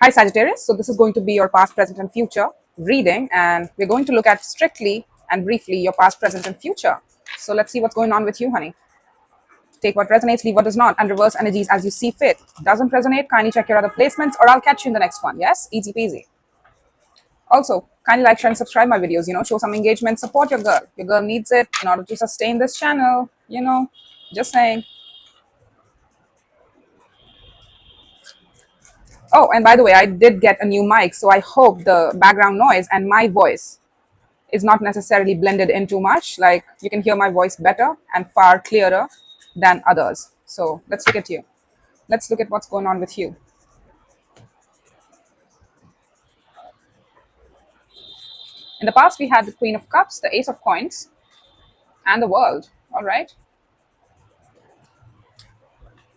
Hi Sagittarius, so this is going to be your past, present and future reading, and we're going to look at strictly and briefly your past, present and future. So let's see what's going on with you, honey. Take what resonates, leave what does not, and reverse energies as you see fit. Doesn't resonate, kindly check your other placements or I'll catch you in the next one. Yes, easy peasy. Also, kindly like, share and subscribe my videos, show some engagement, support your girl. Your girl needs it in order to sustain this channel, just saying. Oh, and by the way, I did get a new mic, so I hope the background noise and my voice is not necessarily blended in too much. Like, you can hear my voice better and far clearer than others. So let's look at you. Let's look at what's going on with you. In the past, we had the Queen of Cups, the Ace of Coins, and the World. All right.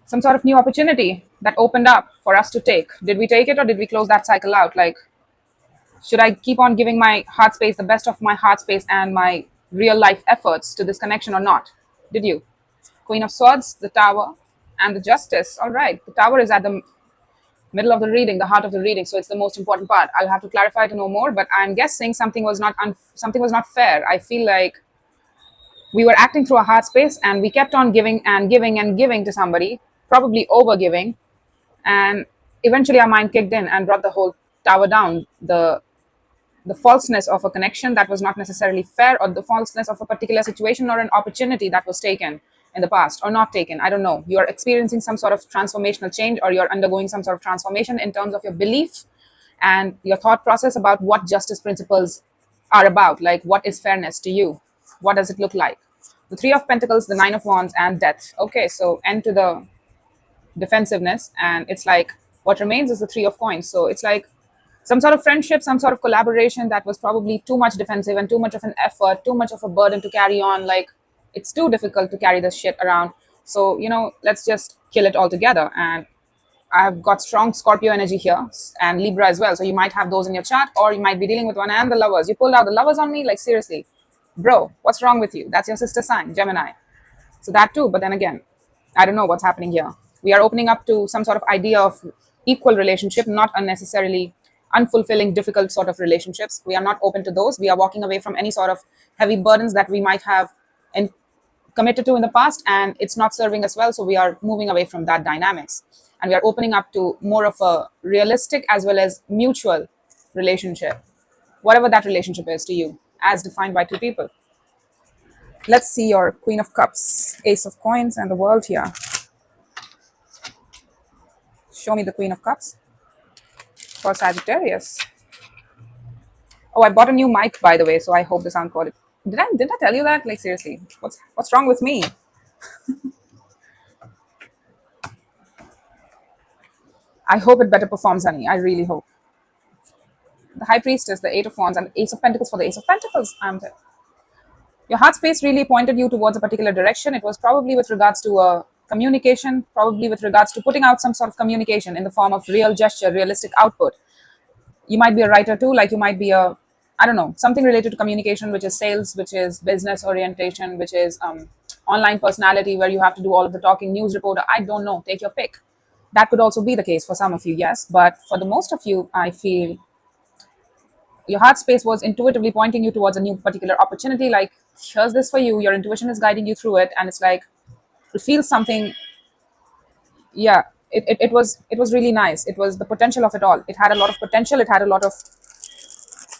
Some sort of new opportunity that opened up for us to take. Did we take it or did we close that cycle out? Like, should I keep on giving my heart space, the best of my heart space and my real life efforts to this connection or not? Did you? Queen of Swords, the Tower, and the Justice. All right. The Tower is at the middle of the reading, the heart of the reading. So it's the most important part. I'll have to clarify to know more, but I'm guessing something was not fair. I feel like we were acting through our heart space and we kept on giving and giving and giving to somebody, probably over giving. And eventually our mind kicked in and brought the whole tower down. The falseness of a connection that was not necessarily fair, or the falseness of a particular situation or an opportunity that was taken in the past or not taken. I don't know. You're experiencing some sort of transformational change, or you're undergoing some sort of transformation in terms of your belief and your thought process about what justice principles are about. Like, what is fairness to you? What does it look like? The Three of Pentacles, the Nine of Wands, and Death. Okay, so end to the defensiveness, and it's like what remains is the Three of Coins. So it's like some sort of friendship, some sort of collaboration that was probably too much defensive and too much of an effort, too much of a burden to carry on. Like, it's too difficult to carry this shit around. So, let's just kill it all together. And I've got strong Scorpio energy here and Libra as well. So you might have those in your chart, or you might be dealing with one. And the Lovers. You pulled out the Lovers on me? Like, seriously. Bro, what's wrong with you? That's your sister sign, Gemini. So that too. But then again, I don't know what's happening here. We are opening up to some sort of idea of equal relationship, not unnecessarily unfulfilling, difficult sort of relationships. We are not open to those. We are walking away from any sort of heavy burdens that we might have committed to in the past, and it's not serving us well. So we are moving away from that dynamics, and we are opening up to more of a realistic as well as mutual relationship, whatever that relationship is to you, as defined by two people. Let's see your Queen of Cups, Ace of Coins, and the World here. Show me the Queen of Cups for Sagittarius. Oh, I bought a new mic, by the way, so I hope the sound quality. Did I tell you that? Like, seriously, what's wrong with me? I hope it better performs, honey. I really hope. The High Priestess, the Eight of Wands, and the Ace of Pentacles for the Ace of Pentacles. Your heart space really pointed you towards a particular direction. It was probably with regards to communication, probably with regards to putting out some sort of communication in the form of real gesture, realistic output. You might be a writer too, like you might be I don't know, something related to communication, which is sales, which is business orientation, which is online personality, where you have to do all of the talking, news reporter. I don't know, take your pick. That could also be the case for some of you, yes. But for the most of you, I feel your heart space was intuitively pointing you towards a new particular opportunity. Like, here's this for you. Your intuition is guiding you through it. And it's like, it feels something. Yeah, it was really nice. It was the potential of it all. It had a lot of potential. It had a lot of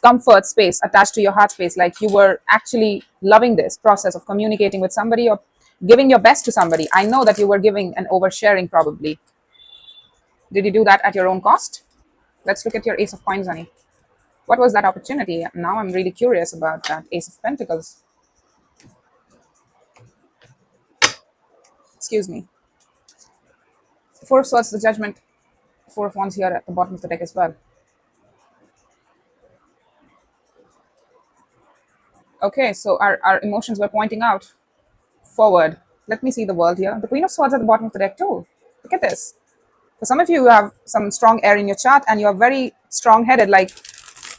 comfort space attached to your heart space. Like, you were actually loving this process of communicating with somebody or giving your best to somebody. I know that you were giving and oversharing probably. Did you do that at your own cost? Let's look at your Ace of Coins, honey. What was that opportunity? Now I'm really curious about that Ace of Pentacles. Excuse me. Four of Swords, the Judgment. Four of Wands here at the bottom of the deck as well. Okay, so our emotions were pointing out forward. Let me see the World here. The Queen of Swords at the bottom of the deck too. Look at this. For some of you, you have some strong air in your chart and you're very strong-headed. Like,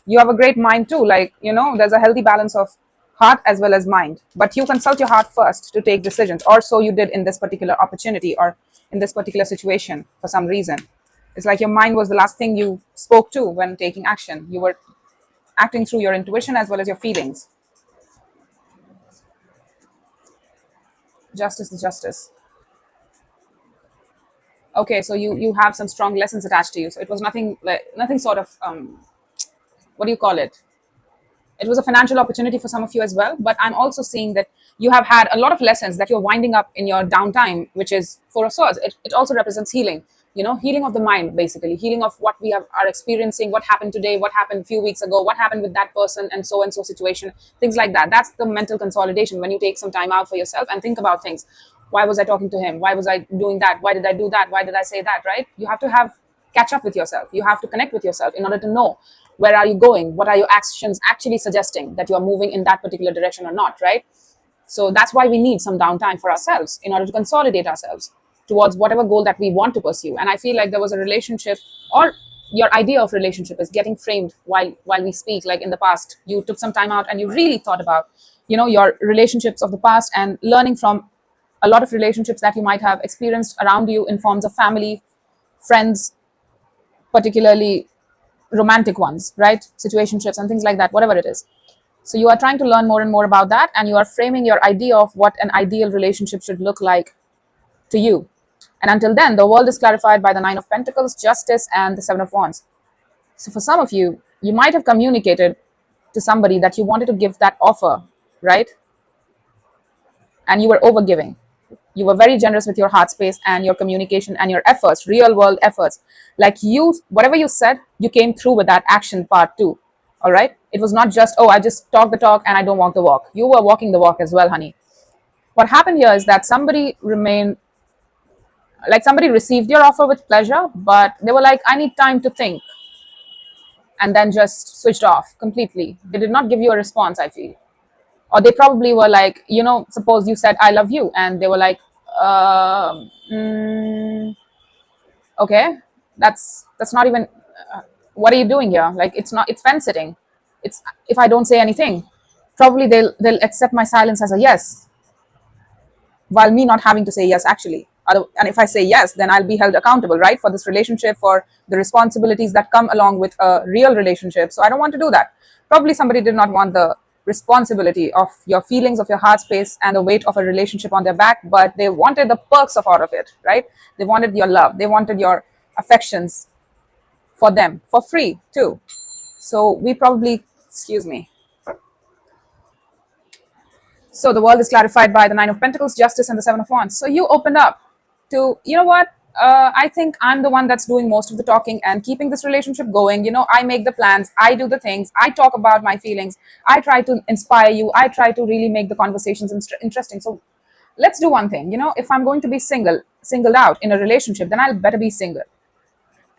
you have a great mind too. Like, there's a healthy balance of heart as well as mind. But you consult your heart first to take decisions, or so you did in this particular opportunity or in this particular situation for some reason. It's like your mind was the last thing you spoke to when taking action. You were acting through your intuition as well as your feelings. Justice is justice. Okay, so you have some strong lessons attached to you. So it was nothing like nothing sort of what do you call it? It was a financial opportunity for some of you as well, but I'm also seeing that you have had a lot of lessons that you're winding up in your downtime, which is Four of Swords. It also represents healing, healing of the mind, basically healing of what we are experiencing, what happened today, what happened a few weeks ago, what happened with that person and so situation, things like that. That's the mental consolidation when you take some time out for yourself and think about things. Why was I talking to him? Why was I doing that? Why did I do that? Why did I say that? Right? You have to catch up with yourself. You have to connect with yourself in order to know where are you going, what are your actions actually suggesting that you are moving in that particular direction or not, right? So that's why we need some downtime for ourselves in order to consolidate ourselves towards whatever goal that we want to pursue. And I feel like there was a relationship, or your idea of relationship is getting framed while we speak. Like in the past, you took some time out and you really thought about, your relationships of the past and learning from a lot of relationships that you might have experienced around you in forms of family, friends, particularly romantic ones, right? Situationships and things like that, whatever it is. So you are trying to learn more and more about that, and you are framing your idea of what an ideal relationship should look like to you. And until then, the world is clarified by the Nine of Pentacles, Justice, and the Seven of Wands. So for some of you, you might have communicated to somebody that you wanted to give that offer, right? And you were overgiving. You were very generous with your heart space and your communication and your efforts, real world efforts. Like whatever you said, you came through with that action part too. All right. It was not just, oh, I just talk the talk and I don't walk the walk. You were walking the walk as well, honey. What happened here is that somebody received your offer with pleasure, but they were like, I need time to think. And then just switched off completely. They did not give you a response, I feel. Or they probably were like, suppose you said, I love you. And they were like, okay, that's not even, what are you doing here? Like, it's fence sitting. It's, if I don't say anything, probably they'll accept my silence as a yes, while me not having to say yes, actually. And if I say yes, then I'll be held accountable, right? For this relationship, for the responsibilities that come along with a real relationship. So I don't want to do that. Probably somebody did not want the responsibility of your feelings, of your heart space, and the weight of a relationship on their back, but they wanted the perks of all of it, right? They wanted your love. They wanted your affections for them, for free too. So we probably, excuse me. So the world is clarified by the Nine of Pentacles, Justice, and the Seven of Wands. So you opened up to, you know what? I think I'm the one that's doing most of the talking and keeping this relationship going. I make the plans, I do the things, I talk about my feelings, I try to inspire you, I try to really make the conversations interesting. So let's do one thing. If I'm going to be singled out in a relationship, then I'll better be single.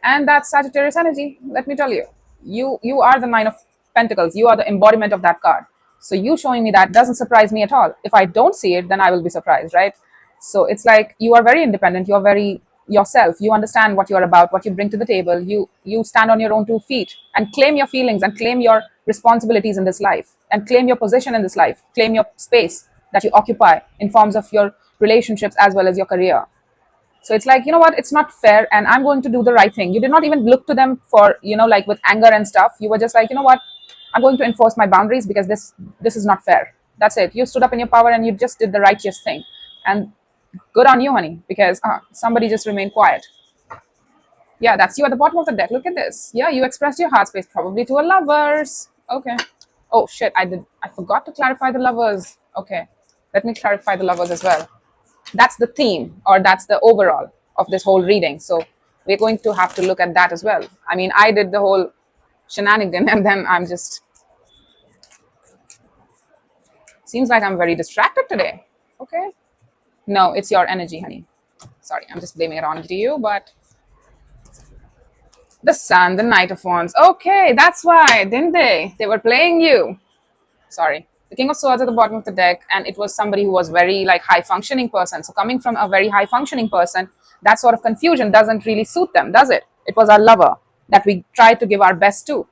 And that's Sagittarius energy. Let me tell you, you are the Nine of Pentacles. You are the embodiment of that card. So you showing me that doesn't surprise me at all. If I don't see it, then I will be surprised, right? So it's like you are very independent. You're very yourself. You understand what you're about, what you bring to the table. You stand on your own 2 feet and claim your feelings and claim your responsibilities in this life and claim your position in this life. Claim your space that you occupy in forms of your relationships as well as your career. So it's like, you know what, it's not fair and I'm going to do the right thing. You did not even look to them for, like with anger and stuff. You were just like, you know what, I'm going to enforce my boundaries because this is not fair. That's it. You stood up in your power and you just did the righteous thing. And good on you, honey, because somebody just remained quiet. Yeah, that's you at the bottom of the deck. Look at this. Yeah, you expressed your heart space probably to a lovers. Okay. Oh, shit, I forgot to clarify the lovers. Okay, let me clarify the lovers as well. That's the theme, or that's the overall of this whole reading. So we're going to have to look at that as well. I mean, I did the whole shenanigan and then I'm just, seems like I'm very distracted today. Okay. No, it's your energy, honey. Sorry, I'm just blaming it on to you, but the Sun, the Knight of Wands. Okay, that's why, didn't they? They were playing you. Sorry. The King of Swords at the bottom of the deck, and it was somebody who was very high functioning person. So coming from a very high functioning person, that sort of confusion doesn't really suit them, does it? It was our lover that we tried to give our best to.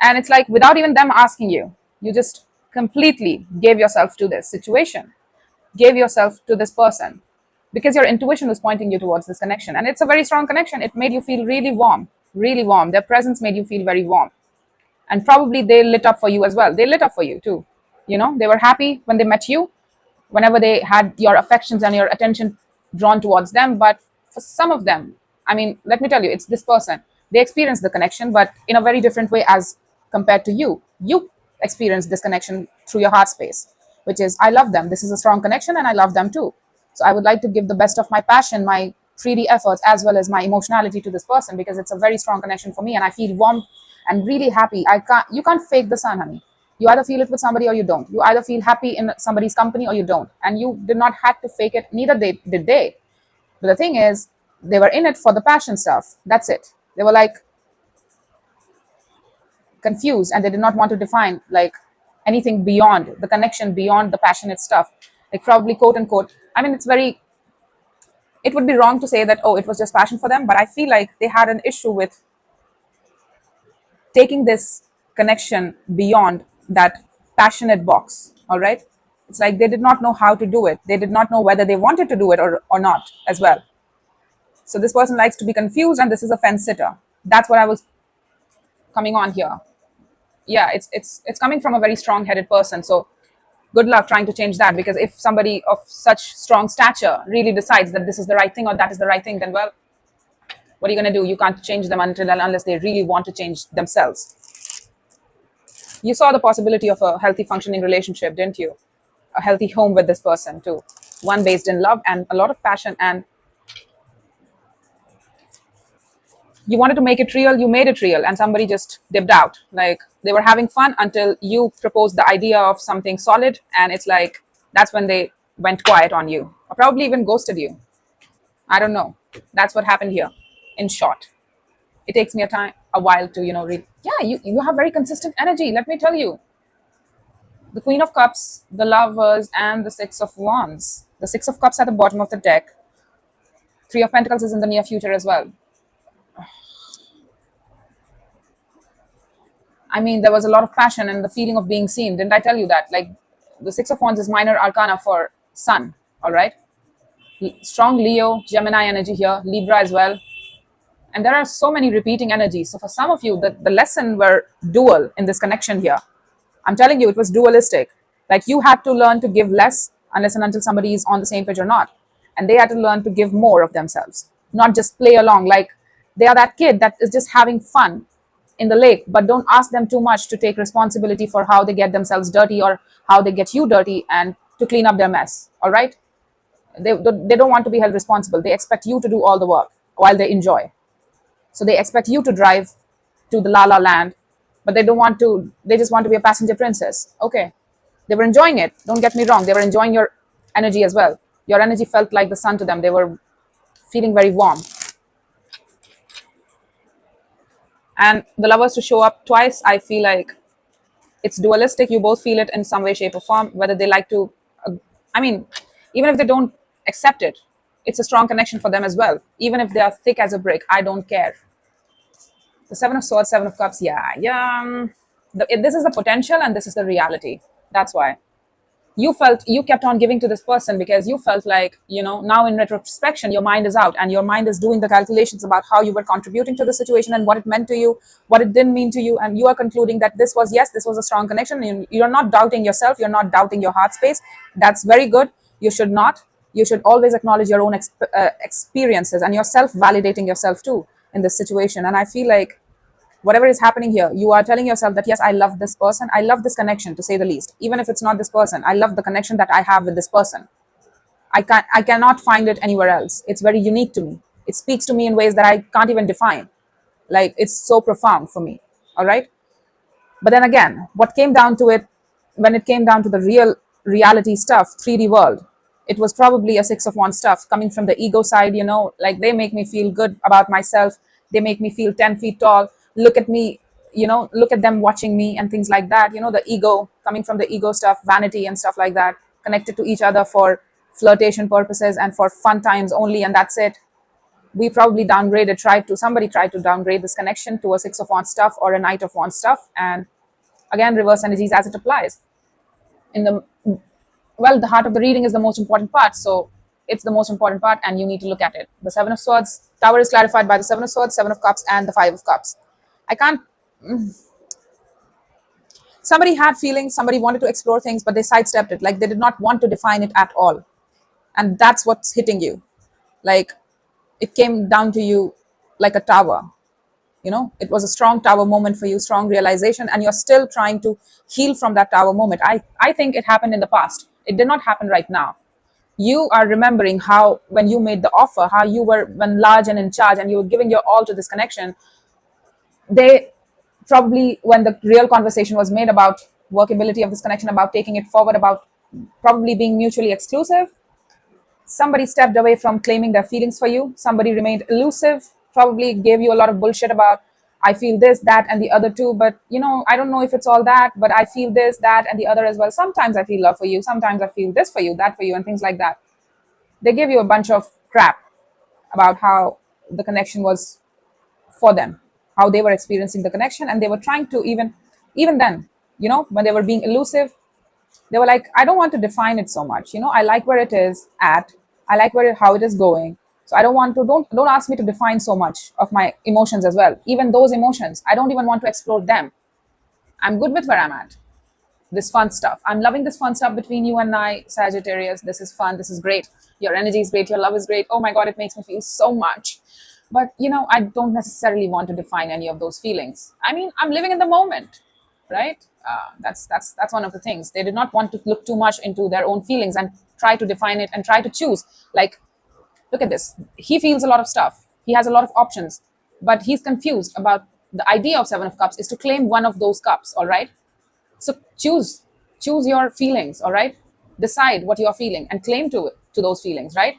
And it's like, without even them asking you, you just completely gave yourself to this situation, gave yourself to this person. because your intuition was pointing you towards this connection. And it's a very strong connection. It made you feel really warm, really warm. Their presence made you feel very warm. And probably they lit up for you as well. They lit up for you too. They were happy when they met you, whenever they had your affections and your attention drawn towards them. But for some of them, I mean, let me tell you, it's this person. They experienced the connection, but in a very different way as compared to you. You experienced this connection through your heart space, which is, I love them. This is a strong connection and I love them too. So I would like to give the best of my passion, my 3D efforts, as well as my emotionality to this person, because it's a very strong connection for me and I feel warm and really happy. You can't fake the sun, honey. You either feel it with somebody or you don't. You either feel happy in somebody's company or you don't. And you did not have to fake it. Neither did they. But the thing is, they were in it for the passion stuff. That's it. They were like confused and they did not want to define like anything beyond the connection, beyond the passionate stuff. Like probably quote unquote. I mean, it would be wrong to say that, oh, it was just passion for them. But I feel like they had an issue with taking this connection beyond that passionate box. All right. It's like they did not know how to do it. They did not know whether they wanted to do it or not as well. So this person likes to be confused, and this is a fence sitter. That's what I was coming on here. Yeah, it's coming from a very strong-headed person. So good luck trying to change that, because if somebody of such strong stature really decides that this is the right thing or that is the right thing, then well, what are you going to do? You can't change them unless they really want to change themselves. You saw the possibility of a healthy functioning relationship, didn't you? A healthy home with this person too. One based in love and a lot of passion, and you wanted to make it real, you made it real, and somebody just dipped out. Like they were having fun until you proposed the idea of something solid, and it's like that's when they went quiet on you, or probably even ghosted you. I don't know. That's what happened here. In short, it takes me a while to read. Yeah, you have very consistent energy. Let me tell you, the Queen of Cups, the Lovers, and the Six of Wands. The Six of Cups at the bottom of the deck. Three of Pentacles is in the near future as well. I mean, there was a lot of passion and the feeling of being seen. Didn't I tell you that? Like, the Six of Wands is minor arcana for Sun, all right? Strong Leo, Gemini energy here, Libra as well. And there are so many repeating energies. So for some of you, the lesson were dual in this connection here. I'm telling you, it was dualistic. Like you had to learn to give less unless and until somebody is on the same page or not. And they had to learn to give more of themselves, not just play along. Like they are that kid that is just having fun in the lake, but don't ask them too much to take responsibility for how they get themselves dirty or how they get you dirty and to clean up their mess. All right. They don't want to be held responsible. They expect you to do all the work while they enjoy. So they expect you to drive to the La La Land, but they just want to be a passenger princess. Okay. They were enjoying it. Don't get me wrong. They were enjoying your energy as well. Your energy felt like the sun to them. They were feeling very warm. And the Lovers to show up twice, I feel like it's dualistic. You both feel it in some way, shape, or form, whether they like to, even if they don't accept it, it's a strong connection for them as well. Even if they are thick as a brick, I don't care. The Seven of Swords, Seven of Cups, yeah. This is the potential and this is the reality. That's why. You kept on giving to this person because you felt like, now in retrospection, your mind is out and your mind is doing the calculations about how you were contributing to the situation and what it meant to you, what it didn't mean to you. And you are concluding that this was a strong connection. And you're not doubting yourself. You're not doubting your heart space. That's very good. You should not. You should always acknowledge your own experiences and you're self-validating yourself too in this situation. And I feel like whatever is happening here, you are telling yourself that, yes, I love this person. I love this connection, to say the least. Even if it's not this person, I love the connection that I have with this person. I cannot find it anywhere else. It's very unique to me. It speaks to me in ways that I can't even define. Like, it's so profound for me. All right. But then again, what came down to it, when it came down to the real reality stuff, 3D world, it was probably a Six of Wands stuff coming from the ego side, like they make me feel good about myself. They make me feel 10 feet tall. Look at me, look at them watching me and things like that. The ego, coming from the ego stuff, vanity and stuff like that, connected to each other for flirtation purposes and for fun times only. And that's it. We probably somebody tried to downgrade this connection to a Six of Wands stuff or a Knight of Wands stuff. And again, reverse energies as it applies. The heart of the reading is the most important part. So it's the most important part, and you need to look at it. The Seven of Swords, Tower is clarified by the Seven of Swords, Seven of Cups, and the Five of Cups. I can't. Somebody had feelings, somebody wanted to explore things, but they sidestepped it. Like they did not want to define it at all. And that's what's hitting you. Like it came down to you like a tower. It was a strong tower moment for you, strong realization, and you're still trying to heal from that tower moment. I think it happened in the past. It did not happen right now. You are remembering how, when you made the offer, how you were when large and in charge and you were giving your all to this connection. They probably, when the real conversation was made about workability of this connection, about taking it forward, about probably being mutually exclusive, somebody stepped away from claiming their feelings for you. Somebody remained elusive, probably gave you a lot of bullshit about, I feel this, that, and the other too, but I don't know if it's all that, but I feel this, that, and the other as well. Sometimes I feel love for you, sometimes I feel this for you, that for you, and things like that. They gave you a bunch of crap about how the connection was for them, how they were experiencing the connection, and they were trying to even then, when they were being elusive, they were like, I don't want to define it so much. I like where it is at. I like how it is going. So I don't want to, don't ask me to define so much of my emotions as well. Even those emotions, I don't even want to explore them. I'm good with where I'm at. This fun stuff. I'm loving this fun stuff between you and I, Sagittarius. This is fun. This is great. Your energy is great. Your love is great. Oh my God, it makes me feel so much. But, I don't necessarily want to define any of those feelings. I mean, I'm living in the moment, right? That's one of the things. They did not want to look too much into their own feelings and try to define it and try to choose. Like, look at this. He feels a lot of stuff. He has a lot of options, but he's confused about the idea of Seven of Cups is to claim one of those cups, all right? So choose your feelings, all right? Decide what you're feeling and claim to those feelings, right?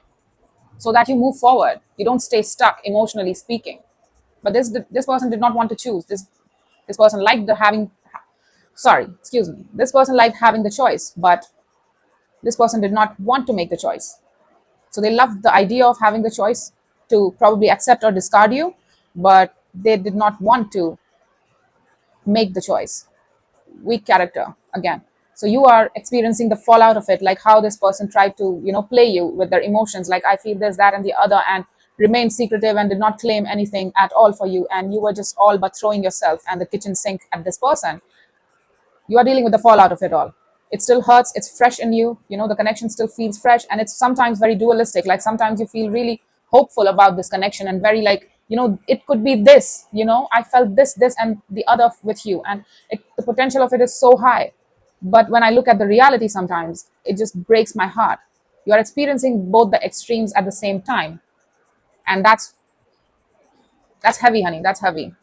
So that you move forward. You don't stay stuck, emotionally speaking. But this person did not want to choose. This person liked this person liked having the choice, but this person did not want to make the choice. So they loved the idea of having the choice to probably accept or discard you, but they did not want to make the choice. Weak character again. So you are experiencing the fallout of it, like how this person tried to, play you with their emotions, like I feel this, that, and the other, and remained secretive and did not claim anything at all for you, and you were just all but throwing yourself and the kitchen sink at this person. You are dealing with the fallout of it all. It still hurts. It's fresh in you. The connection still feels fresh, and it's sometimes very dualistic. Like sometimes you feel really hopeful about this connection and very like, it could be this, I felt this, and the other with you. And the potential of it is so high. But when I look at the reality, sometimes it just breaks my heart. You are experiencing both the extremes at the same time. And that's heavy, honey. That's heavy.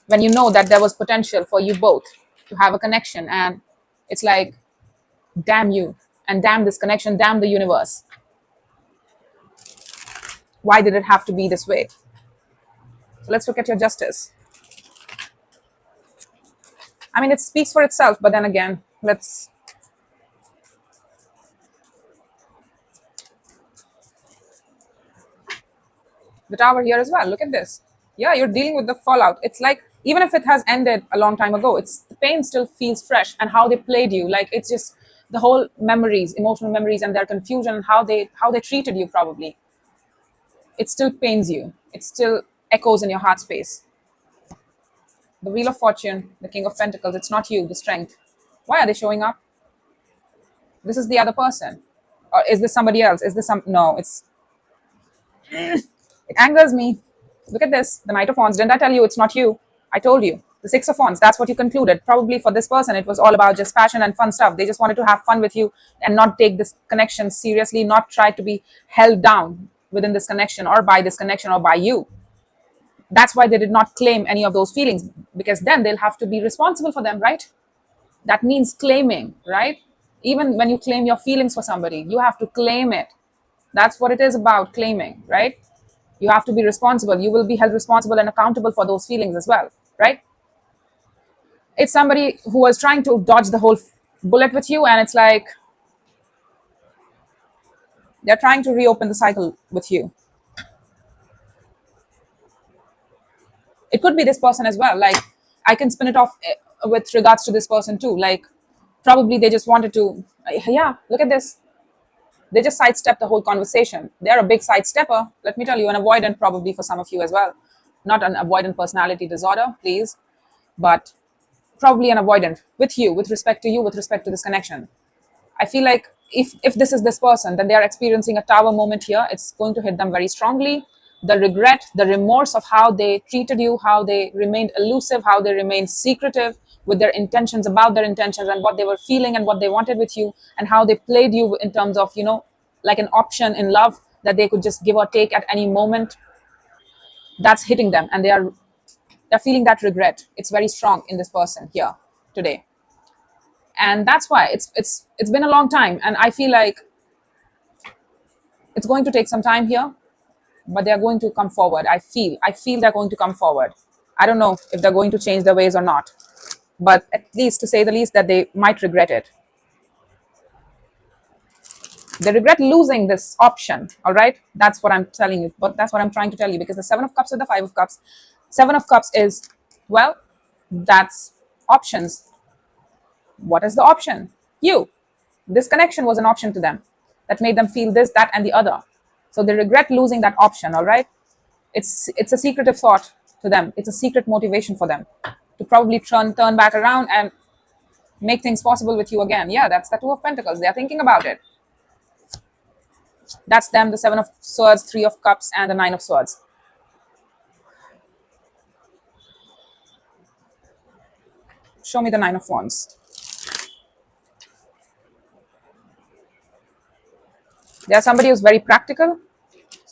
When you know that there was potential for you both to have a connection, and it's like, damn you, and damn this connection, damn the universe. Why did it have to be this way? So let's look at your justice. I mean, it speaks for itself, but then again, let's... The Tower here as well. Look at this. Yeah, you're dealing with the fallout. It's like, even if it has ended a long time ago, the pain still feels fresh, and how they played you. Like, it's just the whole memories, emotional memories, and their confusion, and how they treated you probably. It still pains you. It still echoes in your heart space. The Wheel of Fortune, the King of Pentacles, it's not you, the Strength. Why are they showing up? This is the other person. Or is this somebody else? Is this no, it angers me. Look at this, the Knight of Wands. Didn't I tell you it's not you? I told you. The Six of Wands, that's what you concluded. Probably for this person, it was all about just passion and fun stuff. They just wanted to have fun with you and not take this connection seriously, not try to be held down within this connection or by this connection or by you. That's why they did not claim any of those feelings, because then they'll have to be responsible for them, right? That means claiming, right? Even when you claim your feelings for somebody, you have to claim it. That's what it is about, claiming, right? You have to be responsible. You will be held responsible and accountable for those feelings as well, right? It's somebody who was trying to dodge the whole bullet with you, and it's like they're trying to reopen the cycle with you. It could be this person as well. Like, I can spin it off with regards to this person too. Like, probably they just wanted to, yeah, look at this. They just sidestep the whole conversation. They're a big sidestepper. Let me tell you, an avoidant probably for some of you as well. Not an avoidant personality disorder, please, but probably an avoidant with you, with respect to you, with respect to this connection. I feel like if this is this person, then they are experiencing a tower moment here. It's going to hit them very strongly. The regret, the remorse of how they treated you, how they remained elusive, how they remained secretive with their intentions, about their intentions, and what they were feeling and what they wanted with you, and how they played you in terms of, like an option in love that they could just give or take at any moment. That's hitting them, and they're feeling that regret. It's very strong in this person here today, and that's why it's been a long time, and I feel like it's going to take some time here, but they're going to come forward. I feel they're going to come forward. I don't know if they're going to change their ways or not, but at least, to say the least, that they might regret it. They regret losing this option. All right, that's what I'm telling you, but that's what I'm trying to tell you, because the Seven of Cups with the Five of Cups, Seven of Cups is, well, that's options. What is the option? You. This connection was an option to them that made them feel this, that, and the other. So they regret losing that option. All right, it's a secretive thought to them. It's a secret motivation for them to probably turn back around and make things possible with you again. Yeah, that's the Two of Pentacles. They're thinking about it. That's them, the Seven of Swords, Three of Cups, and the Nine of Swords. Show me the Nine of Wands. There's somebody who's very practical.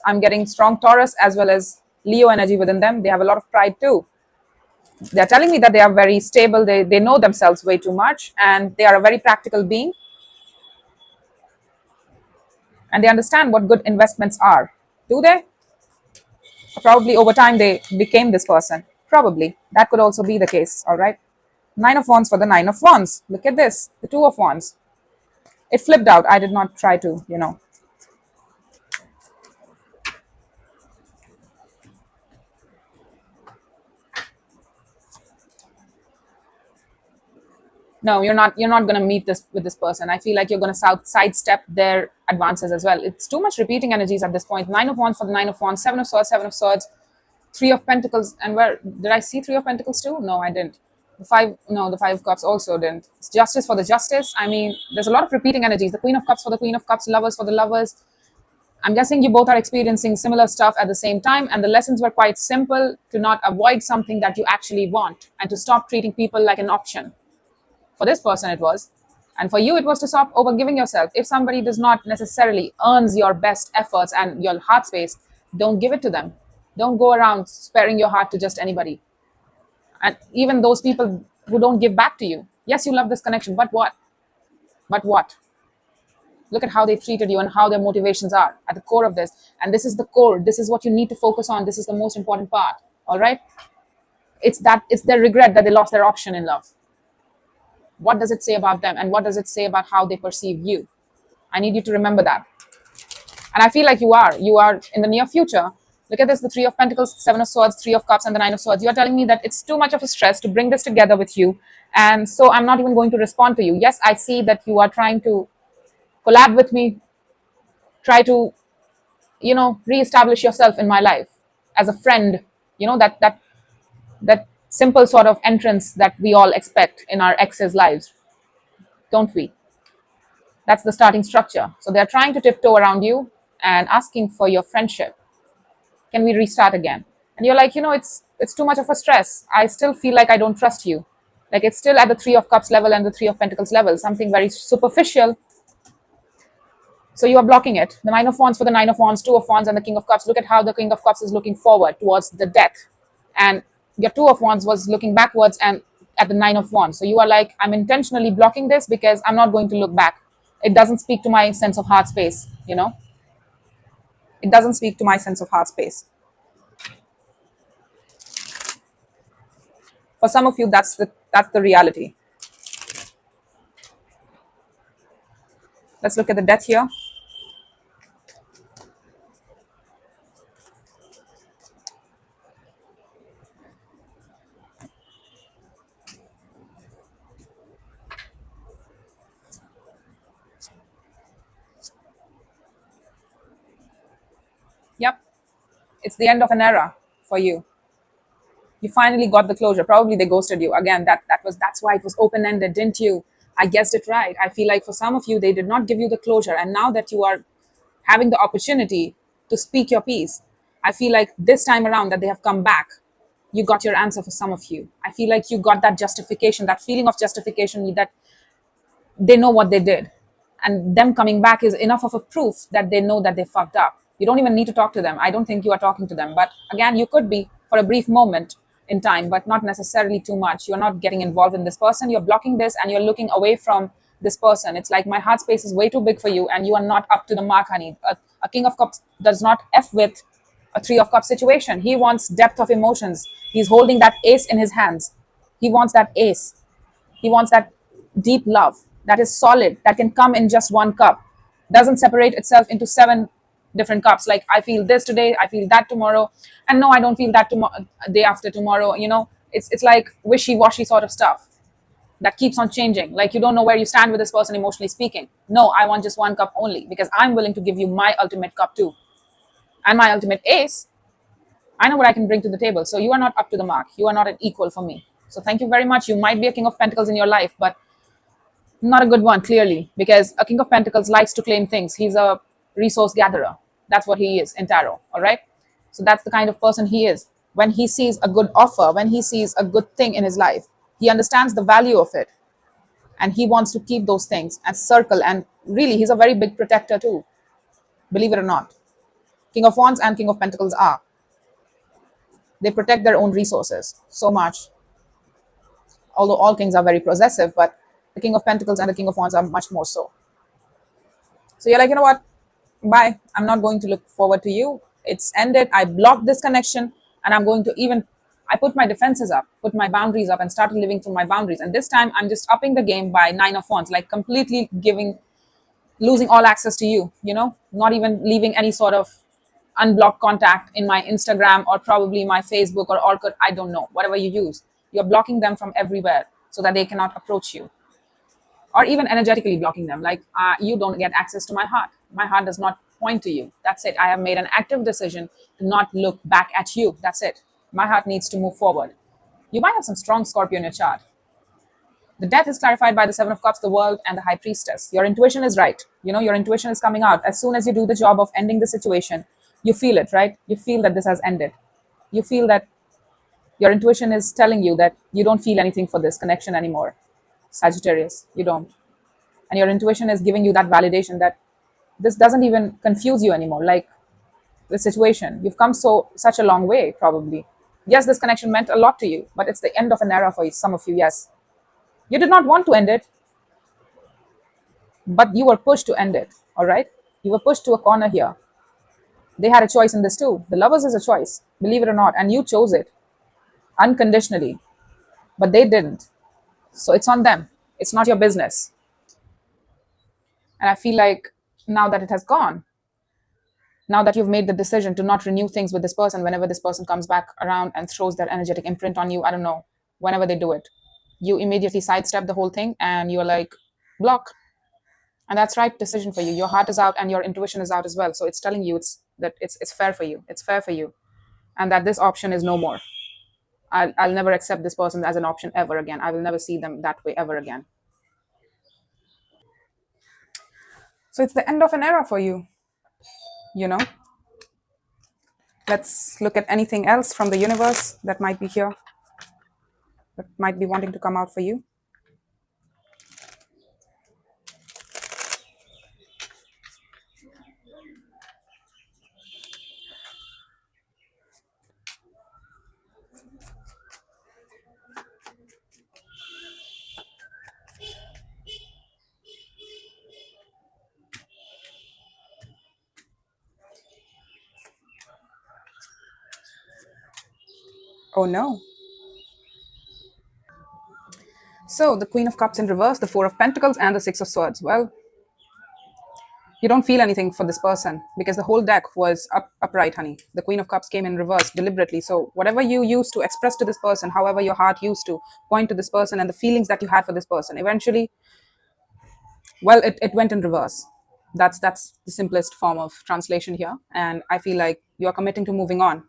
I'm getting strong Taurus as well as Leo energy within them. They have a lot of pride too. They're telling me that they are very stable. They know themselves way too much, and they are a very practical being. And they understand what good investments are. Do they? Probably over time they became this person. Probably. That could also be the case. All right. Nine of Wands for the Nine of Wands. Look at this. The Two of Wands. It flipped out. I did not try to. No, you're not going to meet this with this person. I feel like you're going to sidestep their advances as well. It's too much repeating energies at this point. Nine of Wands for the Nine of Wands, Seven of Swords, Seven of Swords, Three of Pentacles. And where did I see Three of Pentacles too? No, I didn't. The Five, no, the Five of Cups also didn't. It's Justice for the Justice. I mean, there's a lot of repeating energies. The Queen of Cups for the Queen of Cups, Lovers for the Lovers. I'm guessing you both are experiencing similar stuff at the same time, and the lessons were quite simple: to not avoid something that you actually want, and to stop treating people like an option. For this person, it was. And for you, it was to stop overgiving yourself. If somebody does not necessarily earns your best efforts and your heart space, don't give it to them. Don't go around sparing your heart to just anybody. And even those people who don't give back to you. Yes, you love this connection, but what? But what? Look at how they treated you and how their motivations are at the core of this. And this is the core. This is what you need to focus on. This is the most important part. All right? It's their regret that they lost their option in love. What does it say about them, and what does it say about how they perceive you? I need you to remember that. And I feel like you are in the near future. Look at this: the Three of Pentacles, Seven of Swords, Three of Cups, and the Nine of Swords. You are telling me that it's too much of a stress to bring this together with you, and so I'm not even going to respond to you. Yes, I see that you are trying to collab with me, try to reestablish yourself in my life as a friend. That simple sort of entrance that we all expect in our exes' lives, don't we? That's the starting structure. So they're trying to tiptoe around you and asking for your friendship. Can we restart again? And you're like, it's too much of a stress. I still feel like I don't trust you. Like, it's still at the Three of Cups level and the Three of Pentacles level, something very superficial. So you are blocking it. The Nine of Wands for the Nine of Wands, Two of Wands, and the King of Cups. Look at how the King of Cups is looking forward towards the death. And your Two of Wands was looking backwards and at the Nine of Wands. So you are like, I'm intentionally blocking this because I'm not going to look back. It doesn't speak to my sense of heart space. It doesn't speak to my sense of heart space. For some of you, that's the reality. Let's look at the death here. It's the end of an era for you. You finally got the closure. Probably they ghosted you again. That's why it was open ended, didn't you? I guessed it right. I feel like for some of you they did not give you the closure, and now that you are having the opportunity to speak your piece, I feel like this time around that they have come back, you got your answer. For some of you, I feel like you got that justification, that feeling of justification, that they know what they did, and them coming back is enough of a proof that they know that they fucked up. You don't even need to talk to them. I don't think you are talking to them, but again, you could be for a brief moment in time, but not necessarily too much. You're not getting involved in this person, you're blocking this, and you're looking away from this person. It's like my heart space is way too big for you, and you are not up to the mark, honey. A king of cups does not f with a three of cups situation. He wants depth of emotions. He's holding that ace in his hands. He wants that ace. He wants that deep love that is solid, that can come in just one cup, doesn't separate itself into seven different cups. Like, I feel this today, I feel that tomorrow, and no, I don't feel that tomorrow, day after tomorrow. It's like wishy-washy sort of stuff that keeps on changing. Like, you don't know where you stand with this person emotionally speaking. No, I want just one cup only, because I'm willing to give you my ultimate cup too, and my ultimate ace. I know what I can bring to the table. So you are not up to the mark. You are not an equal for me. So thank you very much. You might be a king of pentacles in your life, but not a good one, clearly, because a king of pentacles likes to claim things. He's a resource gatherer. That's what he is in tarot. All right. So that's the kind of person he is. When he sees a good offer, when he sees a good thing in his life, he understands the value of it, and he wants to keep those things and circle. And really, he's a very big protector too, believe it or not. King of Wands and King of Pentacles are. They protect their own resources so much. Although all kings are very possessive, but the King of Pentacles and the King of Wands are much more so. So you're like, you know what? Bye. I'm not going to look forward to you. It's ended. I blocked this connection, and I'm going to I put my defenses up, put my boundaries up, and started living through my boundaries. And this time I'm just upping the game by 9 of Wands, like completely losing all access to you, not even leaving any sort of unblocked contact in my Instagram or probably my Facebook or Orkut. I don't know, whatever you use. You're blocking them from everywhere so that they cannot approach you, or even energetically blocking them. Like, you don't get access to my heart. My heart does not point to you. That's it. I have made an active decision to not look back at you. That's it. My heart needs to move forward. You might have some strong Scorpio in your chart. The death is clarified by the Seven of Cups, the World, and the High Priestess. Your intuition is right. Your intuition is coming out. As soon as you do the job of ending the situation, you feel it, right? You feel that this has ended. You feel that your intuition is telling you that you don't feel anything for this connection anymore. Sagittarius, you don't. And your intuition is giving you that validation that this doesn't even confuse you anymore. Like, the situation, you've come such a long way, probably. Yes, this connection meant a lot to you, but it's the end of an era for some of you. Yes, you did not want to end it, but you were pushed to end it. All right, you were pushed to a corner here. They had a choice in this too. The Lovers is a choice, believe it or not, and you chose it unconditionally, but they didn't. So it's on them. It's not your business. And I feel like now that it has gone, now that you've made the decision to not renew things with this person, whenever this person comes back around and throws their energetic imprint on you, I don't know, whenever they do it, you immediately sidestep the whole thing and you're like, block. And that's right decision for you. Your heart is out and your intuition is out as well. So it's telling you it's fair for you. It's fair for you. And that this option is no more. I'll never accept this person as an option ever again. I will never see them that way ever again. So it's the end of an era for you. Let's look at anything else from the universe that might be here, that might be wanting to come out for you. Oh no. So the Queen of Cups in reverse, the Four of Pentacles, and the Six of Swords. Well, you don't feel anything for this person because the whole deck was upright, honey. The Queen of Cups came in reverse deliberately. So whatever you used to express to this person, however your heart used to point to this person and the feelings that you had for this person, eventually, well, it went in reverse. That's the simplest form of translation here. And I feel like you're committing to moving on.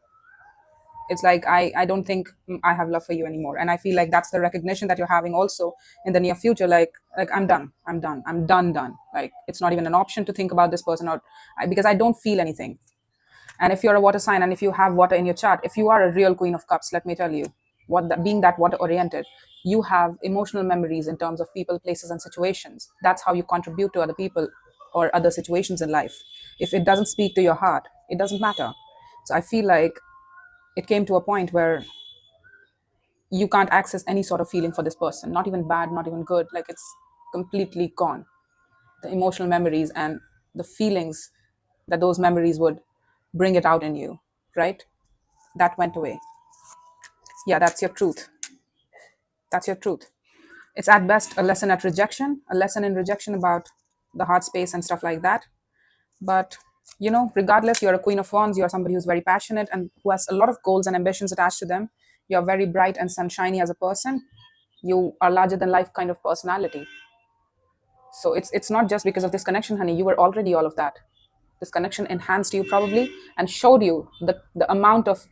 It's like I don't think I have love for you anymore. And I feel like that's the recognition that you're having also in the near future. Like I'm done. Like it's not even an option to think about this person, because I don't feel anything. And if you're a water sign and if you have water in your chart, if you are a real queen of cups, let me tell you, being that water oriented, you have emotional memories in terms of people, places, and situations. That's how you contribute to other people or other situations in life. If it doesn't speak to your heart, it doesn't matter. So I feel like it came to a point where you can't access any sort of feeling for this person, not even bad, not even good. Like it's completely gone. The emotional memories and the feelings that those memories would bring it out in you, right? That went away. Yeah, that's your truth. That's your truth. It's at best a lesson at rejection, a lesson in rejection about the heart space and stuff like that. But regardless, you're a queen of wands. You're somebody who's very passionate and who has a lot of goals and ambitions attached to them. You're very bright and sunshiny as a person. You are larger than life kind of personality. So it's not just because of this connection, honey. You were already all of that. This connection enhanced you probably and showed you the amount of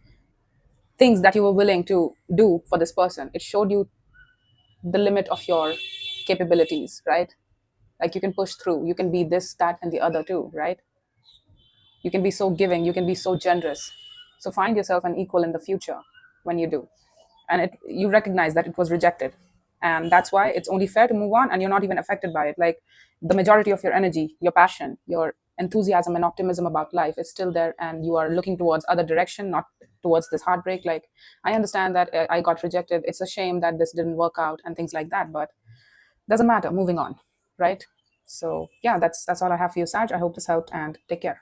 things that you were willing to do for this person. It showed you the limit of your capabilities, right? Like you can push through, you can be this, that, and the other too, right? You can be so giving, you can be so generous. So find yourself an equal in the future when you do. And you recognize that it was rejected. And that's why it's only fair to move on, and you're not even affected by it. Like the majority of your energy, your passion, your enthusiasm and optimism about life is still there, and you are looking towards other direction, not towards this heartbreak. Like I understand that I got rejected. It's a shame that this didn't work out and things like that, but doesn't matter, moving on, right? So yeah, that's all I have for you, Saj. I hope this helped, and take care.